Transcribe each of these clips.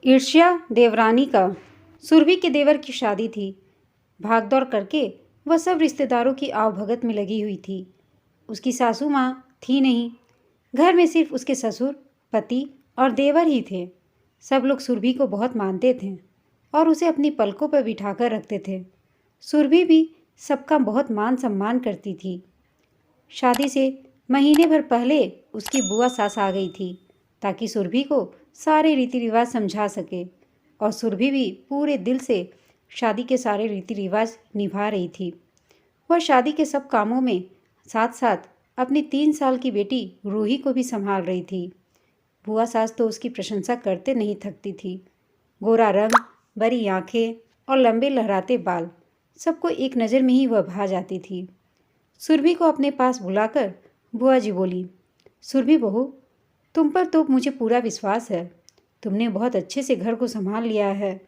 ईर्ष्या देवरानी का सुरभि के देवर की शादी थी। भागदौड़ करके वह सब रिश्तेदारों की आवभगत में लगी हुई थी। उसकी सासू माँ थी नहीं। घर में सिर्फ उसके ससुर, पति और देवर ही थे। सब लोग सुरभि को बहुत मानते थे और उसे अपनी पलकों पर बिठाकर रखते थे। सुरभि भी सबका बहुत मान सम्मान करती थी। शादी से महीने भर पहले उसकी बुआ सास आ गई थी ताकि सुरभि को सारे रीति रिवाज समझा सके और सुरभि भी पूरे दिल से शादी के सारे रीति रिवाज निभा रही थी। वह शादी के सब कामों में साथ साथ अपनी 3 साल की बेटी रूही को भी संभाल रही थी। बुआ सास तो उसकी प्रशंसा करते नहीं थकती थी। गोरा रंग, बड़ी आंखें और लंबे लहराते बाल, सबको एक नज़र में ही वह भा जाती थी। सुरभि को अपने पास बुलाकर बुआ जी बोली, सुरभि बहू, तुम पर तो मुझे पूरा विश्वास है। तुमने बहुत अच्छे से घर को संभाल लिया है।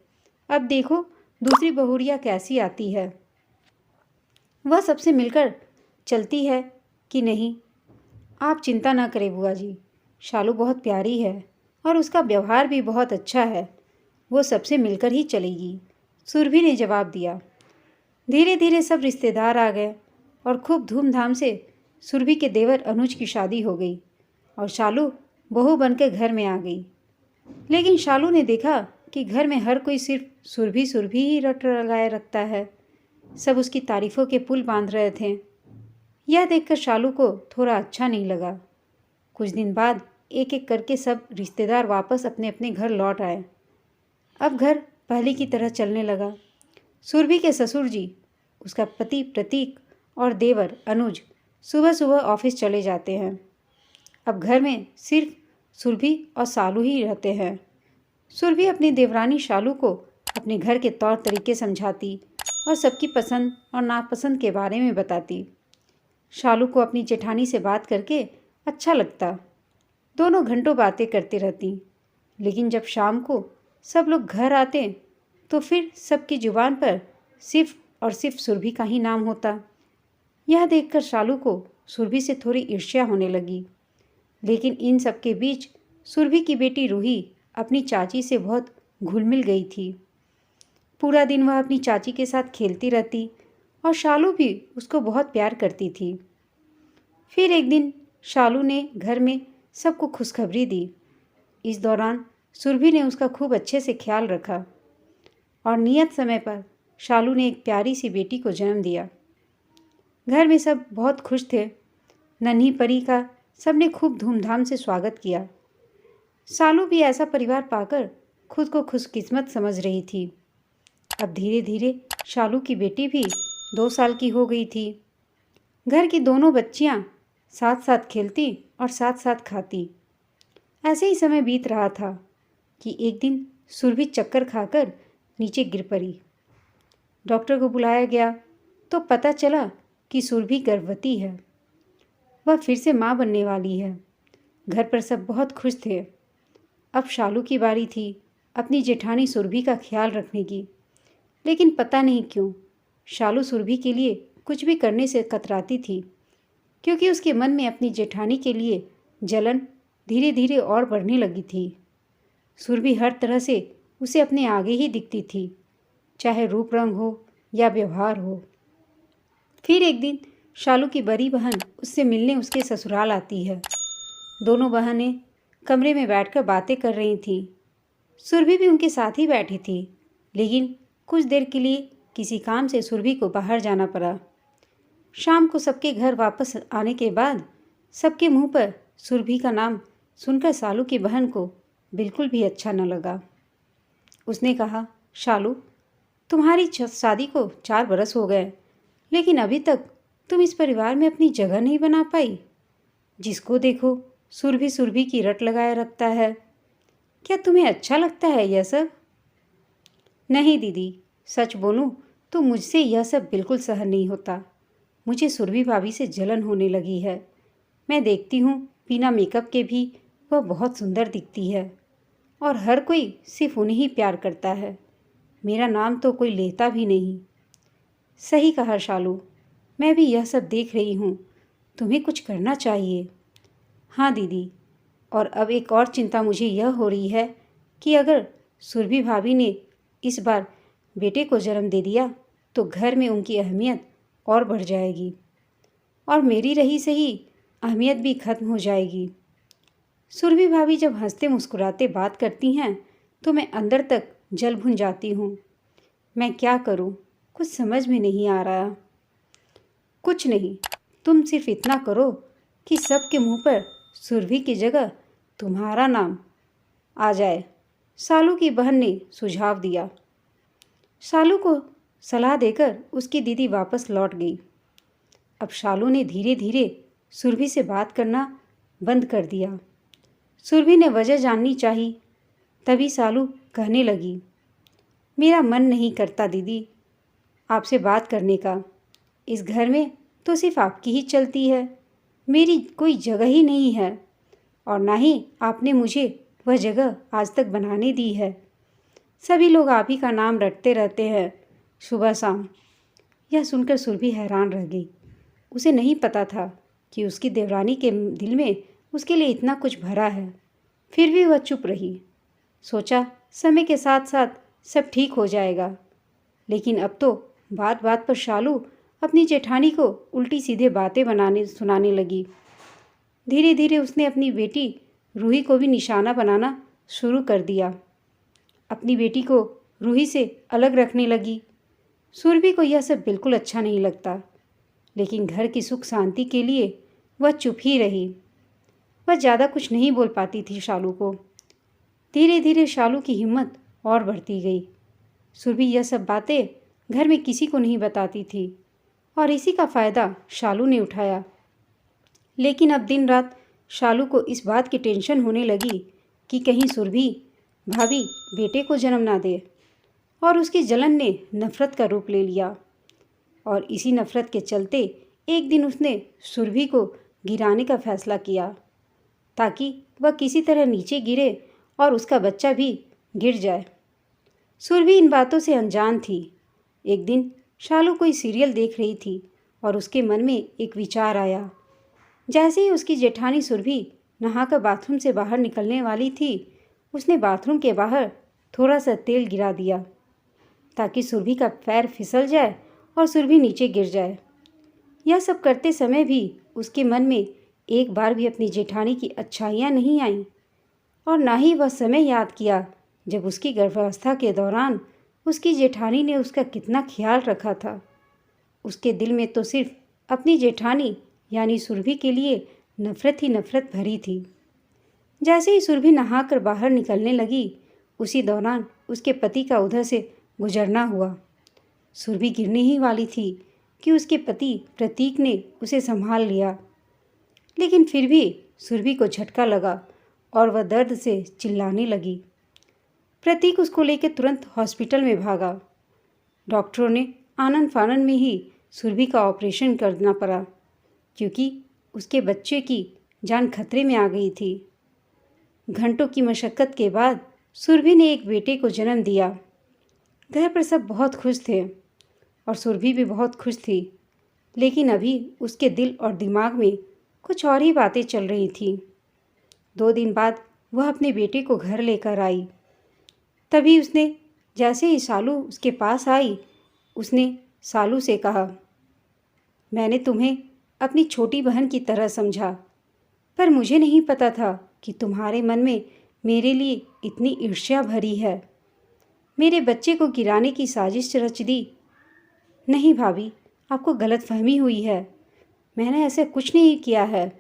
अब देखो दूसरी बहुरिया कैसी आती है। वह सबसे मिलकर चलती है कि नहीं। आप चिंता ना करें बुआ जी, शालू बहुत प्यारी है और उसका व्यवहार भी बहुत अच्छा है। वो सबसे मिलकर ही चलेगी, सुरभि ने जवाब दिया। धीरे धीरे सब रिश्तेदार आ गए और खूब धूमधाम से सुरभि के देवर अनुज की शादी हो गई और शालू बहू बनकर घर में आ गई। लेकिन शालू ने देखा कि घर में हर कोई सिर्फ सुरभि सुरभि ही रट लगाए रखता है। सब उसकी तारीफ़ों के पुल बांध रहे थे। यह देखकर शालू को थोड़ा अच्छा नहीं लगा। कुछ दिन बाद एक एक करके सब रिश्तेदार वापस अपने अपने घर लौट आए। अब घर पहले की तरह चलने लगा। सुरभि के ससुर जी, उसका पति प्रतीक और देवर अनुज सुबह सुबह ऑफिस चले जाते हैं। अब घर में सिर्फ सुरभि और शालू ही रहते हैं। सुरभि अपनी देवरानी शालू को अपने घर के तौर तरीके समझाती और सबकी पसंद और नापसंद के बारे में बताती। शालू को अपनी जेठानी से बात करके अच्छा लगता। दोनों घंटों बातें करती रहती। लेकिन जब शाम को सब लोग घर आते तो फिर सबकी जुबान पर सिर्फ और सिर्फ सुरभि का ही नाम होता। यह देखकर शालू को सुरभि से थोड़ी ईर्ष्या होने लगी। लेकिन इन सब के बीच सुरभि की बेटी रूही अपनी चाची से बहुत घुल मिल गई थी। पूरा दिन वह अपनी चाची के साथ खेलती रहती और शालू भी उसको बहुत प्यार करती थी। फिर एक दिन शालू ने घर में सबको खुशखबरी दी। इस दौरान सुरभि ने उसका खूब अच्छे से ख्याल रखा और नियत समय पर शालू ने एक प्यारी सी बेटी को जन्म दिया। घर में सब बहुत खुश थे। नन्ही परी का सबने खूब धूमधाम से स्वागत किया। शालू भी ऐसा परिवार पाकर खुद को खुशकिस्मत समझ रही थी। अब धीरे धीरे शालू की बेटी भी 2 साल की हो गई थी। घर की दोनों बच्चियां साथ साथ खेलती और साथ साथ खाती। ऐसे ही समय बीत रहा था कि एक दिन सुरभि चक्कर खाकर नीचे गिर पड़ी। डॉक्टर को बुलाया गया तो पता चला कि सुरभि गर्भवती है। वह फिर से माँ बनने वाली है। घर पर सब बहुत खुश थे। अब शालू की बारी थी अपनी जेठानी सुरभि का ख्याल रखने की। लेकिन पता नहीं क्यों शालू सुरभि के लिए कुछ भी करने से कतराती थी, क्योंकि उसके मन में अपनी जेठानी के लिए जलन धीरे धीरे और बढ़ने लगी थी। सुरभि हर तरह से उसे अपने आगे ही दिखती थी, चाहे रूप रंग हो या व्यवहार हो। फिर एक दिन शालू की बड़ी बहन उससे मिलने उसके ससुराल आती है। दोनों बहनें कमरे में बैठकर बातें कर रही थीं। सुरभि भी उनके साथ ही बैठी थी, लेकिन कुछ देर के लिए किसी काम से सुरभि को बाहर जाना पड़ा। शाम को सबके घर वापस आने के बाद सबके मुंह पर सुरभि का नाम सुनकर शालू की बहन को बिल्कुल भी अच्छा न लगा। उसने कहा, शालू, तुम्हारी शादी को 4 बरस हो गए, लेकिन अभी तक तुम इस परिवार में अपनी जगह नहीं बना पाई। जिसको देखो सुरभि सुरभि की रट लगाए रखता है। क्या तुम्हें अच्छा लगता है यह सब? नहीं दीदी, सच बोलूं तो मुझसे यह सब बिल्कुल सहन नहीं होता। मुझे सुरभि भाभी से जलन होने लगी है। मैं देखती हूँ बिना मेकअप के भी वह बहुत सुंदर दिखती है और हर कोई सिर्फ उन्हें ही प्यार करता है। मेरा नाम तो कोई लेता भी नहीं। सही कहा शालू, मैं भी यह सब देख रही हूँ। तुम्हें कुछ करना चाहिए। हाँ दीदी, और अब एक और चिंता मुझे यह हो रही है कि अगर सुरभि भाभी ने इस बार बेटे को जन्म दे दिया तो घर में उनकी अहमियत और बढ़ जाएगी और मेरी रही सही अहमियत भी खत्म हो जाएगी। सुरभि भाभी जब हंसते मुस्कुराते बात करती हैं तो मैं अंदर तक जल भुन जाती हूँ। मैं क्या करूँ, कुछ समझ में नहीं आ रहा। कुछ नहीं, तुम सिर्फ इतना करो कि सबके मुंह पर सुरभि की जगह तुम्हारा नाम आ जाए, शालू की बहन ने सुझाव दिया। शालू को सलाह देकर उसकी दीदी वापस लौट गई। अब शालू ने धीरे धीरे सुरभि से बात करना बंद कर दिया। सुरभि ने वजह जाननी चाहिए। तभी शालू कहने लगी, मेरा मन नहीं करता दीदी आपसे बात करने का। इस घर में तो सिर्फ आपकी ही चलती है, मेरी कोई जगह ही नहीं है और ना ही आपने मुझे वह जगह आज तक बनाने दी है। सभी लोग आप ही का नाम रटते रहते हैं सुबह शाम। यह सुनकर सुरभि हैरान रह गई। उसे नहीं पता था कि उसकी देवरानी के दिल में उसके लिए इतना कुछ भरा है। फिर भी वह चुप रही। सोचा समय के साथ साथ सब ठीक हो जाएगा। लेकिन अब तो बात बात पर शालू अपनी जेठानी को उल्टी सीधे बातें सुनाने लगी। धीरे धीरे उसने अपनी बेटी रूही को भी निशाना बनाना शुरू कर दिया। अपनी बेटी को रूही से अलग रखने लगी। सुरभि को यह सब बिल्कुल अच्छा नहीं लगता, लेकिन घर की सुख शांति के लिए वह चुप ही रही। वह ज़्यादा कुछ नहीं बोल पाती थी शालू को। धीरे धीरे शालू की हिम्मत और बढ़ती गई। सुरभि यह सब बातें घर में किसी को नहीं बताती थी और इसी का फ़ायदा शालू ने उठाया। लेकिन अब दिन रात शालू को इस बात की टेंशन होने लगी कि कहीं सुरभि भाभी बेटे को जन्म ना दे, और उसकी जलन ने नफ़रत का रूप ले लिया। और इसी नफ़रत के चलते एक दिन उसने सुरभि को गिराने का फैसला किया ताकि वह किसी तरह नीचे गिरे और उसका बच्चा भी गिर जाए। सुरभि इन बातों से अनजान थी। एक दिन शालू कोई सीरियल देख रही थी और उसके मन में एक विचार आया। जैसे ही उसकी जेठानी सुरभि नहाकर बाथरूम से बाहर निकलने वाली थी, उसने बाथरूम के बाहर थोड़ा सा तेल गिरा दिया ताकि सुरभि का पैर फिसल जाए और सुरभि नीचे गिर जाए। यह सब करते समय भी उसके मन में एक बार भी अपनी जेठानी की अच्छाइयाँ नहीं आईं और ना ही वह समय याद किया जब उसकी गर्भावस्था के दौरान उसकी जेठानी ने उसका कितना ख्याल रखा था। उसके दिल में तो सिर्फ अपनी जेठानी यानी सुरभि के लिए नफ़रत ही नफ़रत भरी थी। जैसे ही सुरभि नहाकर बाहर निकलने लगी, उसी दौरान उसके पति का उधर से गुजरना हुआ। सुरभि गिरने ही वाली थी कि उसके पति प्रतीक ने उसे संभाल लिया, लेकिन फिर भी सुरभि को झटका लगा और वह दर्द से चिल्लाने लगी। प्रतीक उसको लेकर तुरंत हॉस्पिटल में भागा। डॉक्टरों ने आनन फानन में ही सुरभि का ऑपरेशन करना पड़ा क्योंकि उसके बच्चे की जान खतरे में आ गई थी। घंटों की मशक्क़त के बाद सुरभि ने एक बेटे को जन्म दिया। घर पर सब बहुत खुश थे और सुरभि भी बहुत खुश थी, लेकिन अभी उसके दिल और दिमाग में कुछ और ही बातें चल रही थीं। 2 दिन बाद वह अपने बेटे को घर लेकर आई। तभी उसने जैसे ही शालू उसके पास आई, उसने शालू से कहा, मैंने तुम्हें अपनी छोटी बहन की तरह समझा, पर मुझे नहीं पता था कि तुम्हारे मन में मेरे लिए इतनी ईर्ष्या भरी है। मेरे बच्चे को गिराने की साजिश रच दी। नहीं भाभी, आपको गलतफहमी हुई है, मैंने ऐसा कुछ नहीं किया है।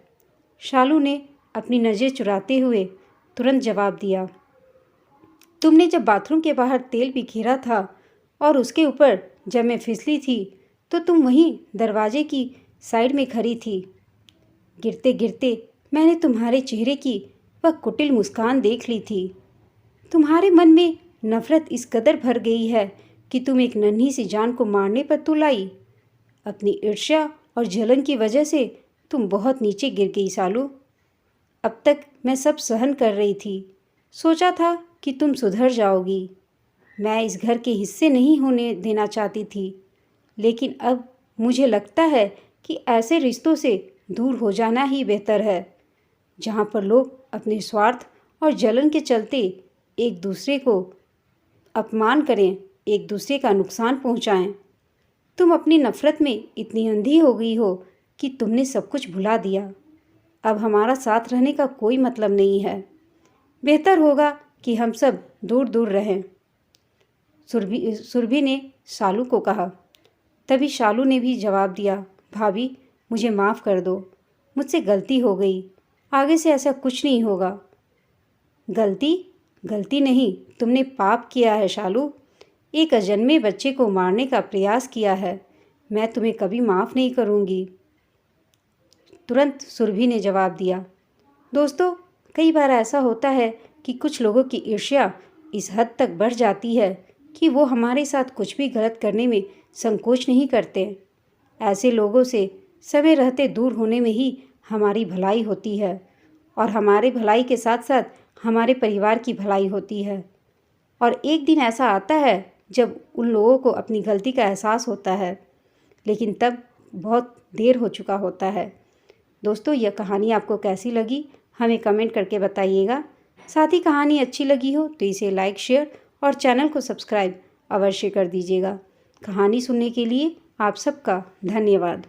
शालू ने अपनी नज़र चुराते हुए तुरंत जवाब दिया, तुमने जब बाथरूम के बाहर तेल बिखेरा था और उसके ऊपर जब मैं फिसली थी तो तुम वहीं दरवाजे की साइड में खड़ी थी। गिरते गिरते मैंने तुम्हारे चेहरे की वह कुटिल मुस्कान देख ली थी। तुम्हारे मन में नफ़रत इस कदर भर गई है कि तुम एक नन्ही सी जान को मारने पर तुल आई। अपनी ईर्ष्या और जलन की वजह से तुम बहुत नीचे गिर गई शालू। अब तक मैं सब सहन कर रही थी, सोचा था कि तुम सुधर जाओगी। मैं इस घर के हिस्से नहीं होने देना चाहती थी, लेकिन अब मुझे लगता है कि ऐसे रिश्तों से दूर हो जाना ही बेहतर है, जहाँ पर लोग अपने स्वार्थ और जलन के चलते एक दूसरे को अपमान करें, एक दूसरे का नुकसान पहुंचाएं। तुम अपनी नफ़रत में इतनी अंधी हो गई हो कि तुमने सब कुछ भुला दिया। अब हमारा साथ रहने का कोई मतलब नहीं है। बेहतर होगा कि हम सब दूर दूर रहें। सुरभि ने शालू को कहा। तभी शालू ने भी जवाब दिया, भाभी मुझे माफ़ कर दो, मुझसे गलती हो गई, आगे से ऐसा कुछ नहीं होगा। गलती नहीं, तुमने पाप किया है शालू, एक अजन्मे बच्चे को मारने का प्रयास किया है। मैं तुम्हें कभी माफ़ नहीं करूँगी। तुरंत सुरभि ने जवाब दिया। दोस्तों, कई बार ऐसा होता है कि कुछ लोगों की ईर्ष्या इस हद तक बढ़ जाती है कि वो हमारे साथ कुछ भी गलत करने में संकोच नहीं करते। ऐसे लोगों से समय रहते दूर होने में ही हमारी भलाई होती है और हमारे भलाई के साथ साथ हमारे परिवार की भलाई होती है। और एक दिन ऐसा आता है जब उन लोगों को अपनी गलती का एहसास होता है, लेकिन तब बहुत देर हो चुका होता है। दोस्तों, यह कहानी आपको कैसी लगी हमें कमेंट करके बताइएगा। साथ ही कहानी अच्छी लगी हो तो इसे लाइक, शेयर और चैनल को सब्सक्राइब अवश्य कर दीजिएगा। कहानी सुनने के लिए आप सबका धन्यवाद।